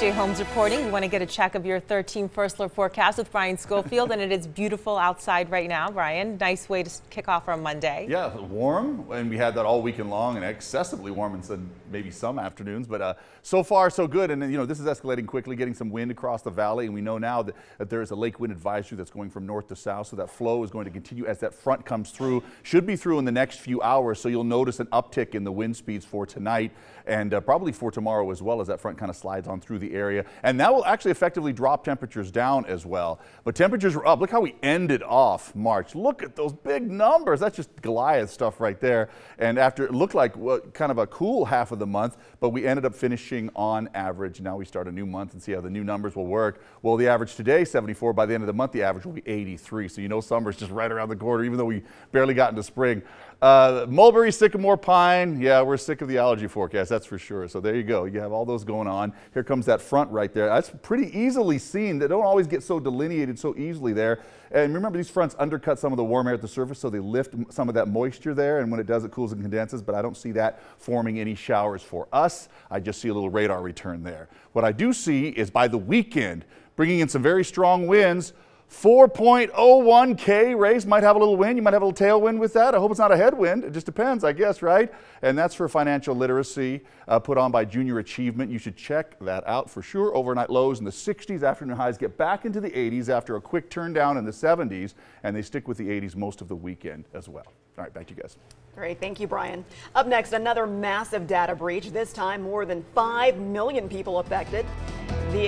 AJ Holmes reporting. We want to get a check of your 13 first alert forecast with Brian Schofield, and it is beautiful outside right now. Brian, nice way to kick off our Monday. Yeah, warm, and we had that all weekend long, and excessively warm in maybe some afternoons, but so far so good. And this is escalating quickly, getting some wind across the valley, and we know now that there is a lake wind advisory that's going from north to south, so that flow is going to continue as that front comes through. Should be through in the next few hours, so you'll notice an uptick in the wind speeds for tonight and probably for tomorrow as well, as that front kind of slides on through the area. And that will actually effectively drop temperatures down as well. But temperatures are up. Look how we ended off March. Look at those big numbers. That's just Goliath stuff right there. And after it looked like kind of a cool half of the month, but we ended up finishing on average. Now we start a new month and see how the new numbers will work. Well, the average today, 74. By the end of the month, the average will be 83. So summer's just right around the corner, even though we barely got into spring. Mulberry, sycamore, pine. Yeah, we're sick of the allergy forecast, that's for sure. So there you go. You have all those going on. Here comes that front right there. That's pretty easily seen. They don't always get so delineated so easily there. And remember, these fronts undercut some of the warm air at the surface, so they lift some of that moisture there. And when it does, it cools and condenses. But I don't see that forming any showers for us. I just see a little radar return there. What I do see is by the weekend, bringing in some very strong winds. 4.01 K race might have a little wind. You might have a little tailwind with that. I hope it's not a headwind. It just depends, I guess, right? And that's for financial literacy put on by Junior Achievement. You should check that out for sure. Overnight lows in the 60s. Afternoon highs get back into the 80s after a quick turn down in the 70s. And they stick with the 80s most of the weekend as well. All right, back to you guys. Great. Thank you, Brian. Up next, another massive data breach. This time, more than 5 million people affected. The